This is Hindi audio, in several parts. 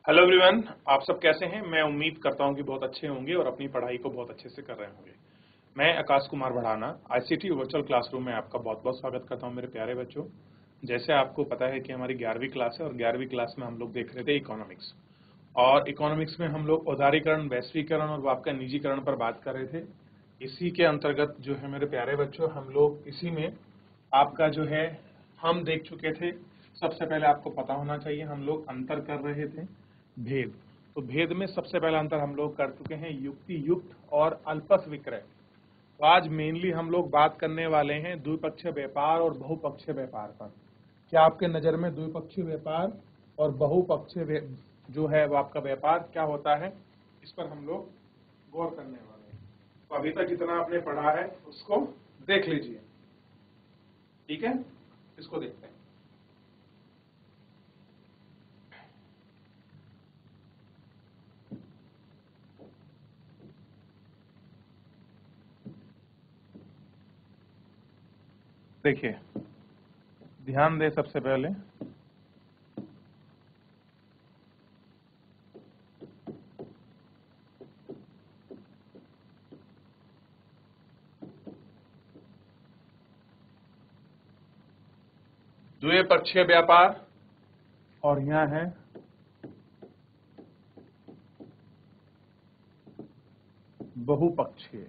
हेलो एवरीवन, आप सब कैसे हैं। मैं उम्मीद करता हूं कि बहुत अच्छे होंगे और अपनी पढ़ाई को बहुत अच्छे से कर रहे होंगे। मैं आकाश कुमार बढ़ाना आईसीटी वर्चुअल क्लासरूम में आपका बहुत बहुत स्वागत करता हूं मेरे प्यारे बच्चों। जैसे आपको पता है कि हमारी 11वीं क्लास है और 11वीं क्लास में हम लोग देख रहे थे इकोनॉमिक्स, और इकोनॉमिक्स में हम लोग औदारीकरण, वैश्वीकरण और आपका निजीकरण पर बात कर रहे थे। इसी के अंतर्गत जो है मेरे प्यारे बच्चों, हम लोग इसी में आपका जो है हम देख चुके थे। सबसे पहले आपको पता होना चाहिए हम लोग अंतर कर रहे थे भेद। तो भेद में सबसे पहला अंतर हम लोग कर चुके हैं युक्ति युक्त और अल्पस विक्रय। तो आज मेनली हम लोग बात करने वाले हैं द्विपक्षीय व्यापार और बहुपक्षीय व्यापार पर। क्या आपके नजर में द्विपक्षीय व्यापार और बहुपक्षीय जो है वो आपका व्यापार क्या होता है, इस पर हम लोग गौर करने वाले हैं। तो अभी तक जितना आपने पढ़ा है उसको देख लीजिए, ठीक है। इसको देखते हैं। देखिए, ध्यान दे सबसे पहले द्विपक्षीय व्यापार और यहाँ है बहुपक्षीय।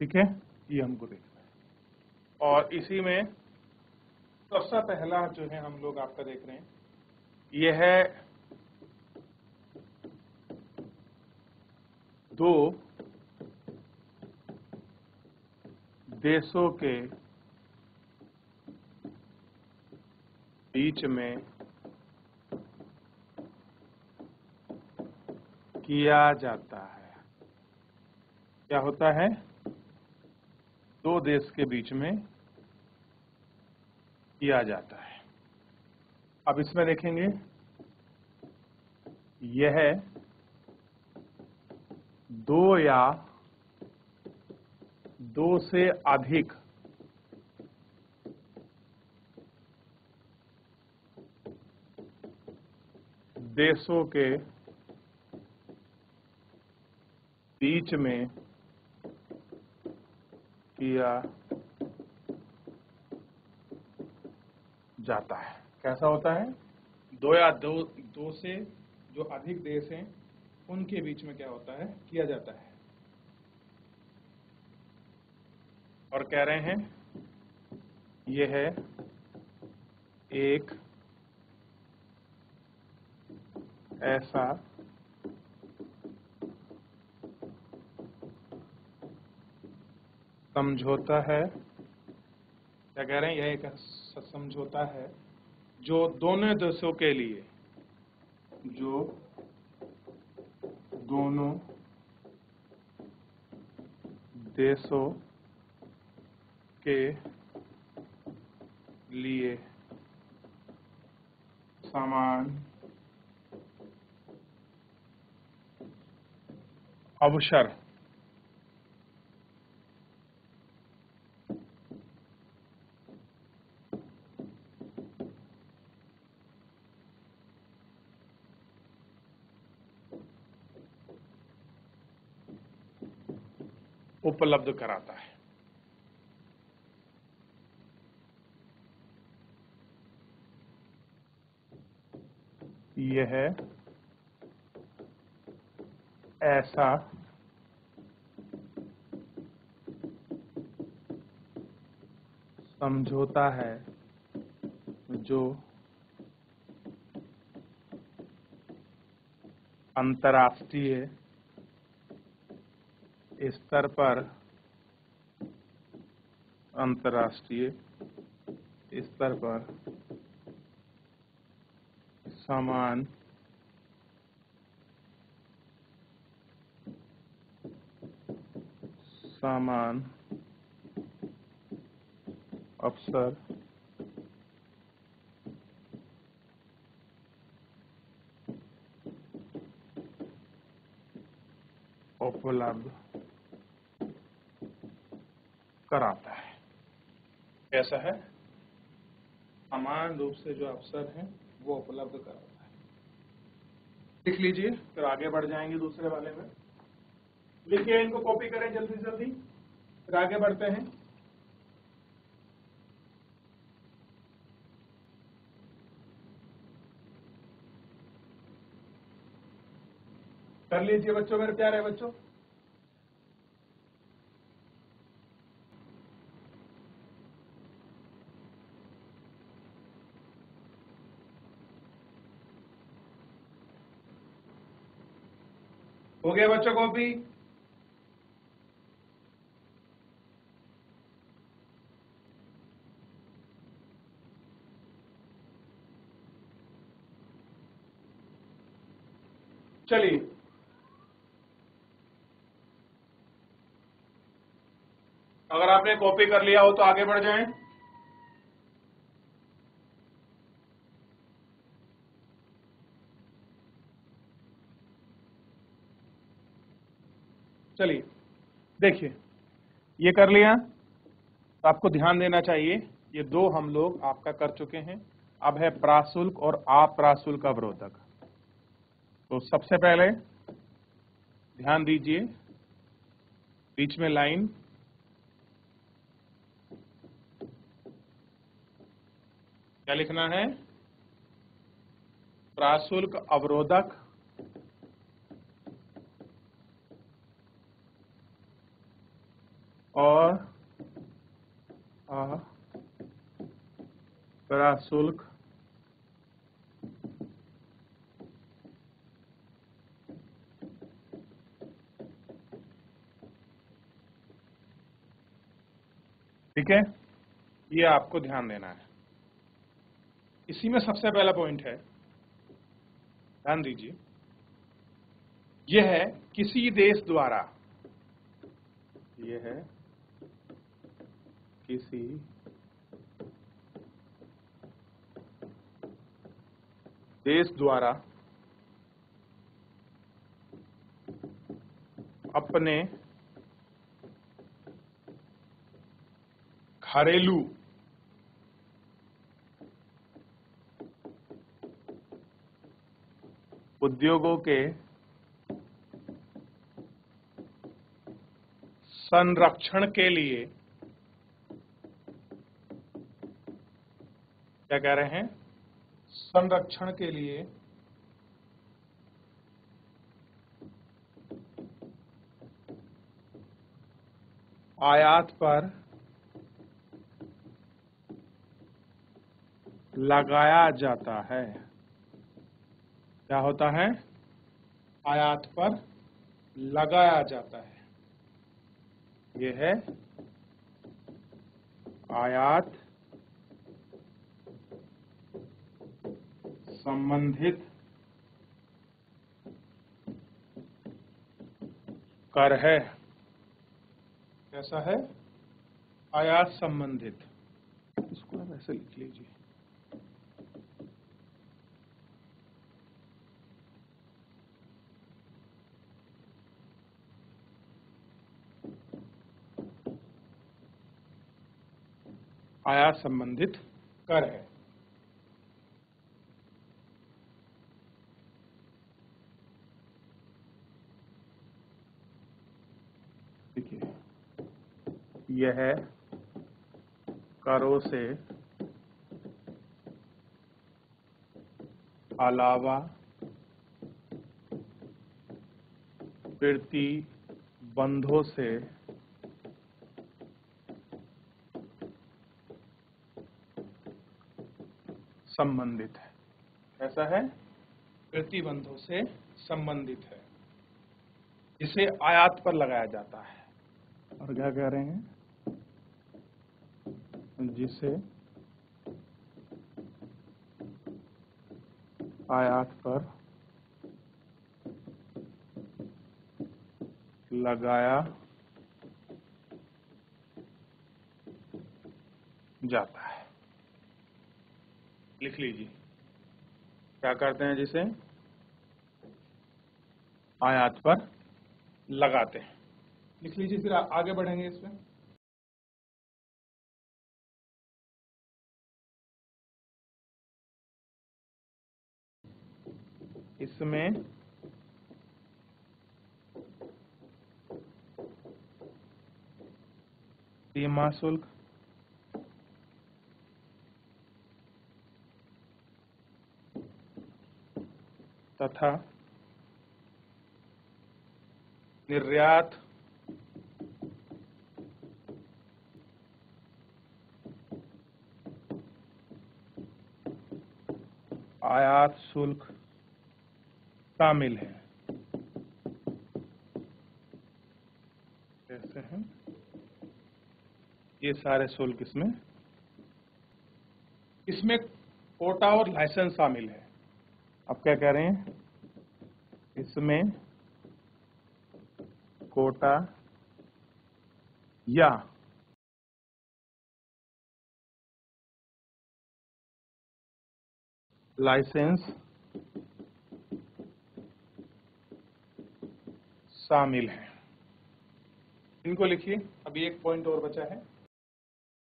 ठीक है, ये हमको देखना है। और इसी में सबसे पहला जो है हम लोग आपका देख रहे हैं, यह है दो देशों के बीच में किया जाता है। क्या होता है? दो देश के बीच में किया जाता है। अब इसमें देखेंगे, यह दो या दो से अधिक देशों के बीच में किया जाता है। कैसा होता है? दो या दो से जो अधिक देश हैं उनके बीच में क्या होता है, किया जाता है। और कह रहे हैं यह है एक ऐसा समझौता है। क्या कह रहे हैं? यह एक समझौता है जो दोनों देशों के लिए, जो दोनों देशों के लिए समान अवसर उपलब्ध कराता है। यह ऐसा समझौता है जो अंतर्राष्ट्रीय स्तर पर समान अवसर उपलब्ध कराता है। कैसा है, समान रूप से जो अवसर है वो उपलब्ध कराता है। लिख लीजिए, फिर आगे बढ़ जाएंगे दूसरे वाले में। लिखिए, इनको कॉपी करें जल्दी जल्दी, फिर आगे बढ़ते हैं। कर लीजिए बच्चों, मेरे प्यारे बच्चों। हो गया बच्चों कॉपी? चलिए, अगर आपने कॉपी कर लिया हो तो आगे बढ़ जाएं। चलिए देखिए, ये कर लिया तो आपको ध्यान देना चाहिए, ये दो हम लोग आपका कर चुके हैं। अब है प्राशुल्क और अप्राशुल्क अवरोधक। तो सबसे पहले ध्यान दीजिए, बीच में लाइन, क्या लिखना है, प्राशुल्क अवरोधक और अप्राशुल्क ठीक है, ये आपको ध्यान देना है। इसी में सबसे पहला पॉइंट है, ध्यान दीजिए, यह है किसी देश द्वारा, यह है किसी देश द्वारा अपने घरेलू उद्योगों के संरक्षण के लिए, क्या कह रहे हैं, संरक्षण के लिए आयात पर लगाया जाता है। क्या होता है, आयात पर लगाया जाता है। यह है आयात संबंधित कर है। कैसा है, आयात संबंधित। इसको आप ऐसे लिख लीजिए, आयात संबंधित कर है। देखिए, यह करों से अलावा प्रतिबंधों से संबंधित है। ऐसा है, प्रतिबंधों से संबंधित है, जिसे आयात पर लगाया जाता है। और क्या कह रहे हैं, जिसे आयात पर लगाया जाता है। लिख लीजिए, क्या करते हैं, जिसे आयात पर लगाते हैं। लिख लीजिए, फिर आगे बढ़ेंगे इसमें। इसमें सीमा शुल्क तथा निर्यात आयात शुल्क शामिल है। कैसे हैं ये सारे शुल्क? इसमें कोटा और लाइसेंस शामिल है। अब क्या कह रहे हैं? इसमें कोटा या लाइसेंस शामिल है। इनको लिखिए। अभी एक पॉइंट और बचा है,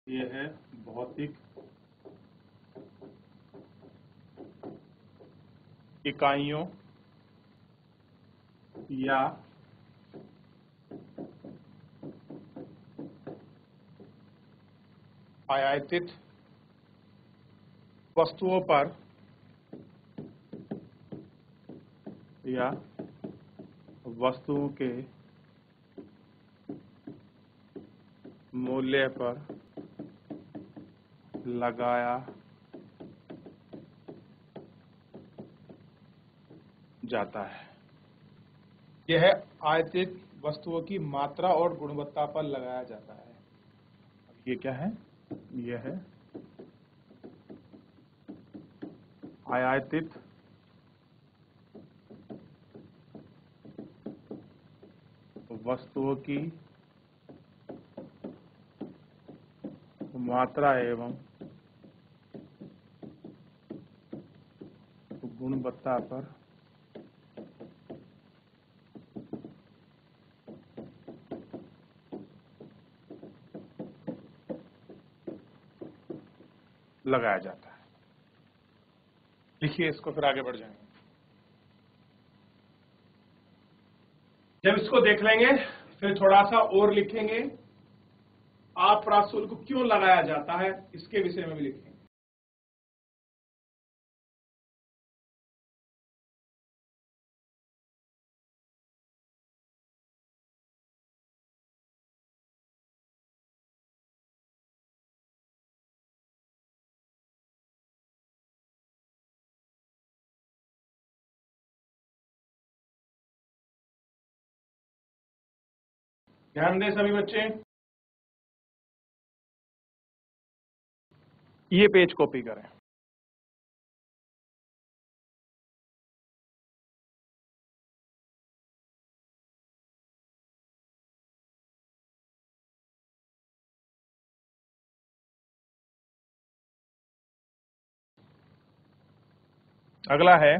ये है भौतिक इकाइयों या आयातित वस्तुओं पर या वस्तुओं के मूल्य पर लगाया जाता है। यह आयातित वस्तुओं की मात्रा और गुणवत्ता पर लगाया जाता है। ये क्या है? यह है आयातित वस्तुओं की मात्रा एवं गुणवत्ता पर लगाया जाता है। लिखिए इसको, फिर आगे बढ़ जाएंगे। जब इसको देख लेंगे फिर थोड़ा सा और लिखेंगे। अप्राशुल्क क्यों लगाया जाता है इसके विषय में भी लिखेंगे। ध्यान दें सभी बच्चे, ये पेज कॉपी करें। अगला है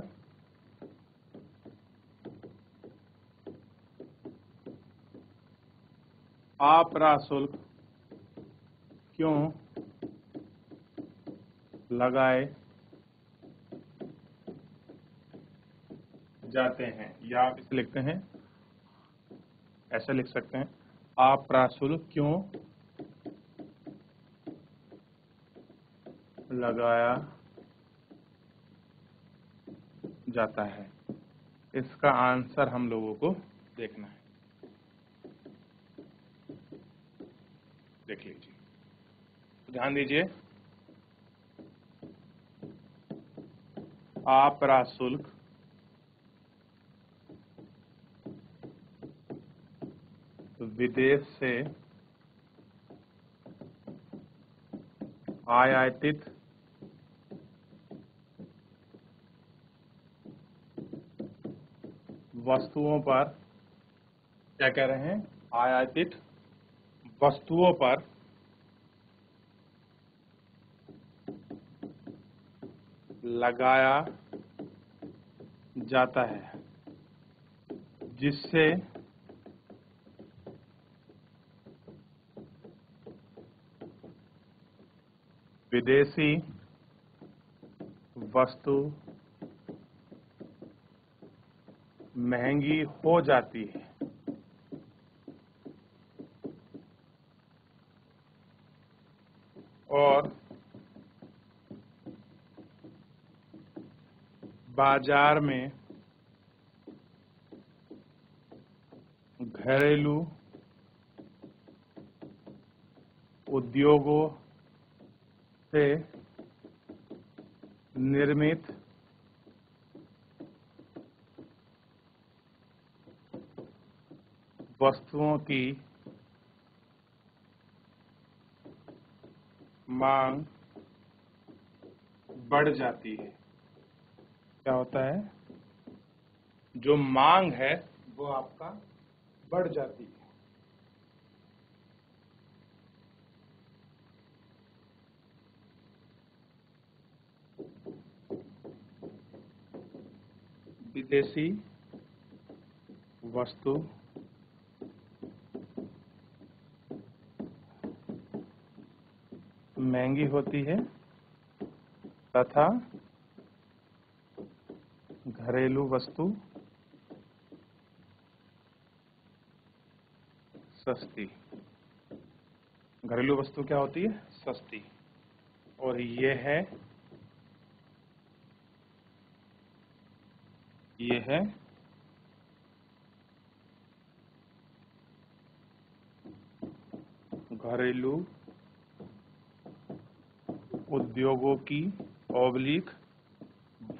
अप्राशुल्क क्यों लगाए जाते हैं, या आप इसे लिखते हैं, ऐसे लिख सकते हैं, अप्राशुल्क क्यों लगाया जाता है। इसका आंसर हम लोगों को देखना है। देख लीजिए, ध्यान दीजिए। अप्राशुल्क विदेश से आयातित वस्तुओं पर, क्या कह रहे हैं, आयातित वस्तुओं पर लगाया जाता है, जिससे विदेशी वस्तु महंगी हो जाती है। और बाजार में घरेलू उद्योगों से निर्मित वस्तुओं की मांग बढ़ जाती है। क्या होता है? जो मांग है वो आपका बढ़ जाती है। विदेशी वस्तु महंगी होती है तथा घरेलू वस्तु सस्ती। घरेलू वस्तु क्या होती है? सस्ती। और ये है घरेलू उद्योगों की ऑब्लिक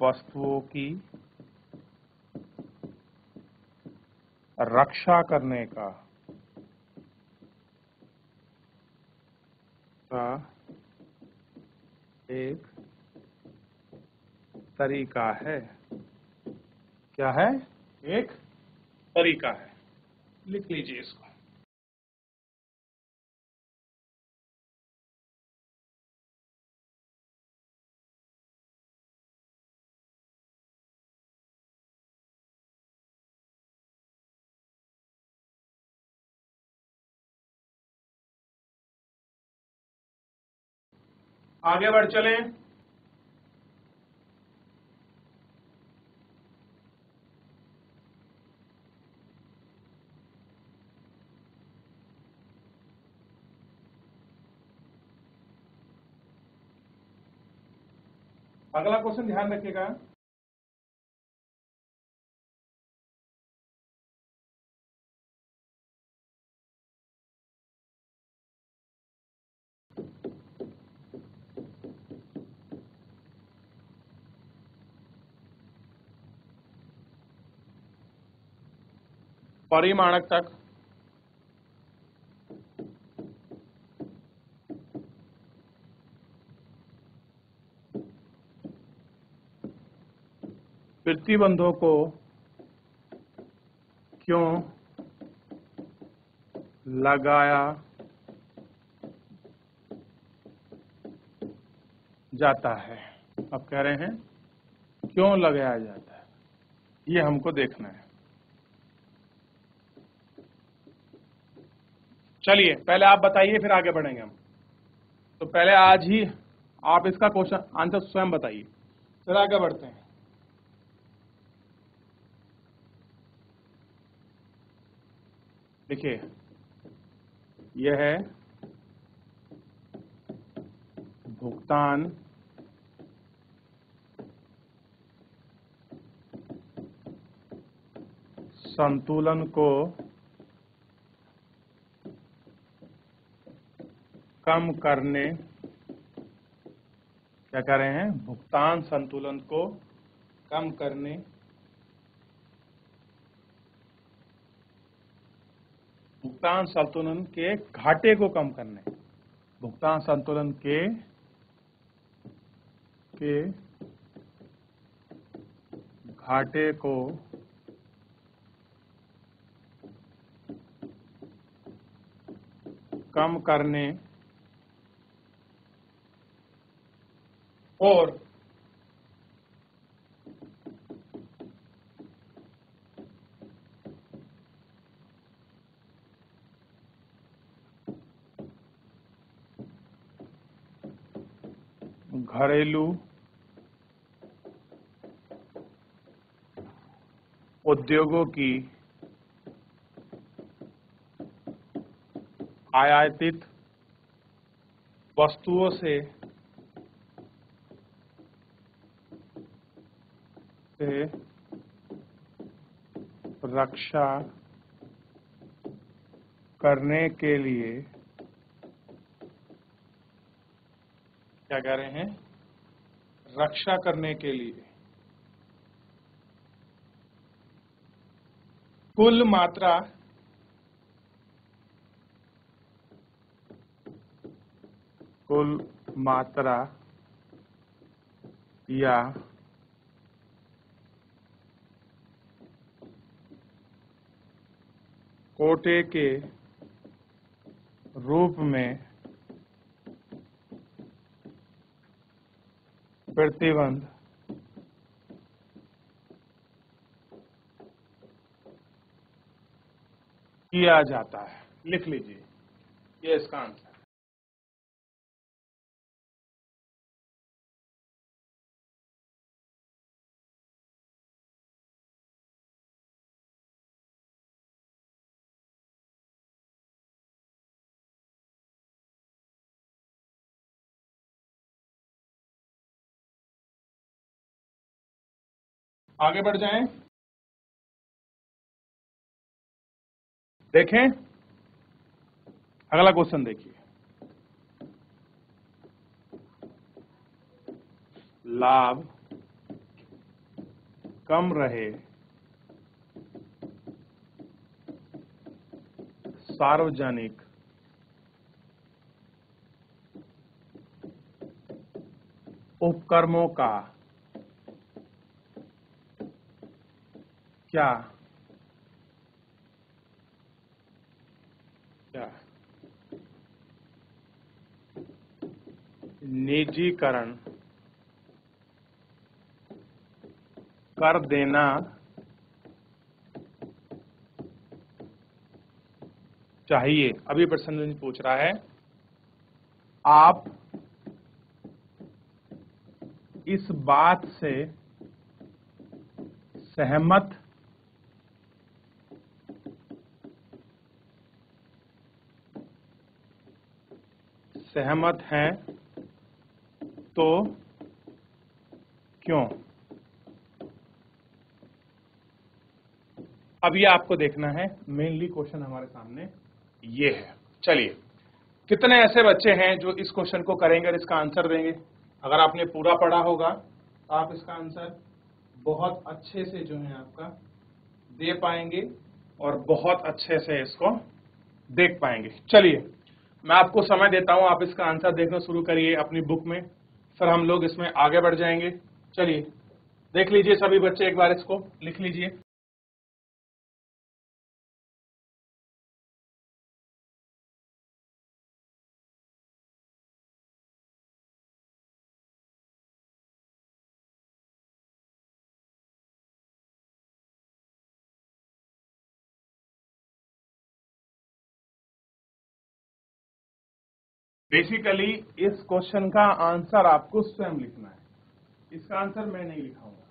वस्तुओं की रक्षा करने का एक तरीका है। क्या है? एक तरीका है। लिख लीजिए इसको। आगे बढ़ चलें। अगला क्वेश्चन ध्यान रखिएगा। परिमाणक तक प्रतिबंधों को क्यों लगाया जाता है? अब कह रहे हैं क्यों लगाया जाता है, ये हमको देखना है। चलिए पहले आप बताइए, फिर आगे बढ़ेंगे हम। तो पहले आज ही आप इसका क्वेश्चन आंसर स्वयं बताइए, फिर आगे बढ़ते हैं। देखिए, यह है भुगतान संतुलन को कम करने, क्या कर रहे हैं? भुगतान संतुलन को कम करने भुगतान संतुलन के घाटे को कम करने, भुगतान संतुलन के घाटे को कम करने और घरेलू उद्योगों की आयातित वस्तुओं से रक्षा करने के लिए क्या कह रहे हैं, रक्षा करने के लिए कुल मात्रा या कोटे के रूप में प्रतिबंध किया जाता है। लिख लीजिए, ये इसका आंसर है। आगे बढ़ जाएं, देखें अगला क्वेश्चन देखिए। लाभ कम रहे, सार्वजनिक उपक्रमों का क्या निजीकरण कर देना चाहिए। अभी प्रश्न पूछ रहा है, आप इस बात से सहमत हैं तो क्यों? अब ये आपको देखना है, मेनली क्वेश्चन हमारे सामने ये है। चलिए, कितने ऐसे बच्चे हैं जो इस क्वेश्चन को करेंगे और इसका आंसर देंगे? अगर आपने पूरा पढ़ा होगा तो आप इसका आंसर बहुत अच्छे से जो है आपका दे पाएंगे और बहुत अच्छे से इसको देख पाएंगे। चलिए, मैं आपको समय देता हूं, आप इसका आंसर देखना शुरू करिए अपनी बुक में, फिर हम लोग इसमें आगे बढ़ जाएंगे। चलिए देख लीजिए सभी बच्चे, एक बार इसको लिख लीजिए। बेसिकली इस क्वेश्चन का आंसर आपको स्वयं लिखना है, इसका आंसर मैं नहीं लिखाऊंगा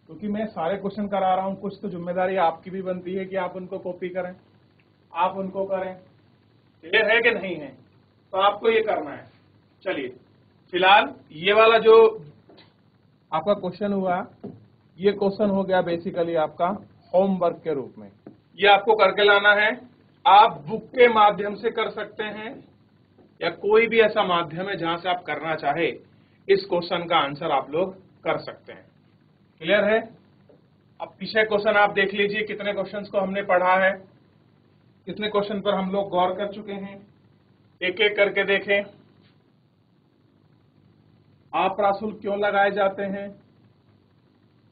क्योंकि मैं सारे क्वेश्चन करा रहा हूं। कुछ तो जिम्मेदारी आपकी भी बनती है कि आप उनको कॉपी करें, आप उनको करें। क्लियर है कि नहीं है? तो आपको ये करना है। चलिए, फिलहाल ये वाला जो आपका क्वेश्चन हुआ, ये क्वेश्चन हो गया बेसिकली आपका होमवर्क के रूप में। ये आपको करके लाना है। आप बुक के माध्यम से कर सकते हैं या कोई भी ऐसा माध्यम है जहां से आप करना चाहे, इस क्वेश्चन का आंसर आप लोग कर सकते हैं। क्लियर है? अब पीछे क्वेश्चन आप देख लीजिए, कितने क्वेश्चंस को हमने पढ़ा है, कितने क्वेश्चन पर हम लोग गौर कर चुके हैं, एक एक करके देखें। अप्राशुल्क क्यों लगाए जाते हैं?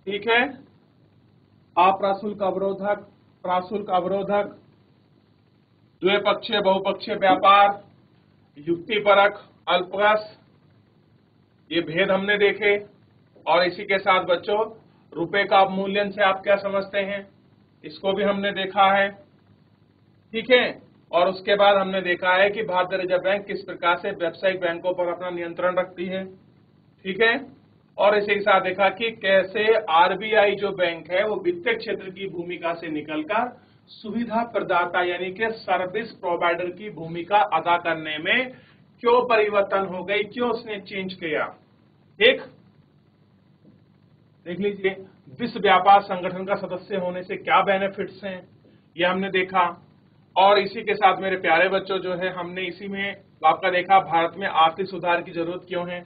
ठीक है, अप्राशुल्क अवरोधक, प्राशुल्क अवरोधक, द्विपक्षीय बहुपक्षीय व्यापार, युक्तिपरक, अल्परस, ये भेद हमने देखे। और इसी के साथ बच्चों, रुपए का अवमूल्यन से आप क्या समझते हैं, इसको भी हमने देखा है। ठीक है, और उसके बाद हमने देखा है कि भारतीय रिजर्व बैंक किस प्रकार से व्यावसायिक बैंकों पर अपना नियंत्रण रखती है। ठीक है, और इसी के साथ देखा कि कैसे आरबीआई जो बैंक है वो वित्तीय क्षेत्र की भूमिका से निकलकर सुविधा प्रदाता यानी कि सर्विस प्रोवाइडर की भूमिका अदा करने में क्यों परिवर्तन हो गई, क्यों उसने चेंज किया। एक देख लीजिए, विश्व व्यापार संगठन का सदस्य होने से क्या बेनिफिट्स हैं, ये हमने देखा। और इसी के साथ मेरे प्यारे बच्चों जो है हमने इसी में आपका देखा भारत में आर्थिक सुधार की जरूरत क्यों है।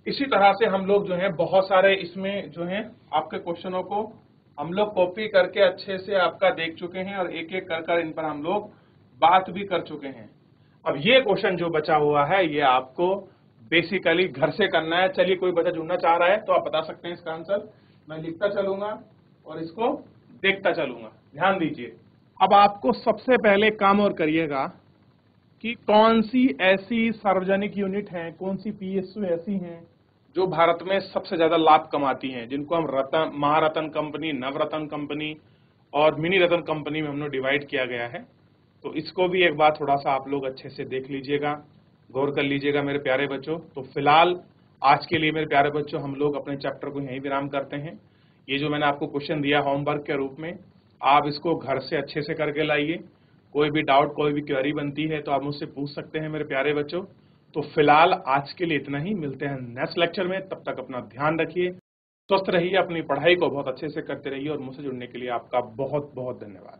इसी तरह से हम लोग जो है बहुत सारे इसमें जो है आपके क्वेश्चनों को हम लोग कॉपी करके अच्छे से आपका देख चुके हैं और एक एक कर इन पर हम लोग बात भी कर चुके हैं। अब ये क्वेश्चन जो बचा हुआ है ये आपको बेसिकली घर से करना है। चलिए, कोई बच्चा जुड़ना चाह रहा है तो आप बता सकते हैं इसका आंसर, मैं लिखता चलूंगा और इसको देखता चलूंगा। ध्यान दीजिए, अब आपको सबसे पहले काम और करिएगा कि कौन सी ऐसी सार्वजनिक यूनिट हैं, कौन सी पीएसयू ऐसी हैं जो भारत में सबसे ज्यादा लाभ कमाती हैं, जिनको हम रतन, महारत्न कंपनी, नवरत्न कंपनी और मिनी रत्न कंपनी में हमने डिवाइड किया गया है। तो इसको भी एक बार थोड़ा सा आप लोग अच्छे से देख लीजिएगा, गौर कर लीजिएगा मेरे प्यारे बच्चों। तो फिलहाल आज के लिए मेरे प्यारे बच्चों हम लोग अपने चैप्टर को यहीं विराम करते हैं। ये जो मैंने आपको क्वेश्चन दिया होमवर्क के रूप में, आप इसको घर से अच्छे से करके लाइए। कोई भी डाउट, कोई भी क्वेरी बनती है तो आप मुझसे पूछ सकते हैं मेरे प्यारे बच्चों। तो फिलहाल आज के लिए इतना ही, मिलते हैं नेक्स्ट लेक्चर में। तब तक अपना ध्यान रखिए, स्वस्थ रहिए, अपनी पढ़ाई को बहुत अच्छे से करते रहिए और मुझसे जुड़ने के लिए आपका बहुत बहुत धन्यवाद।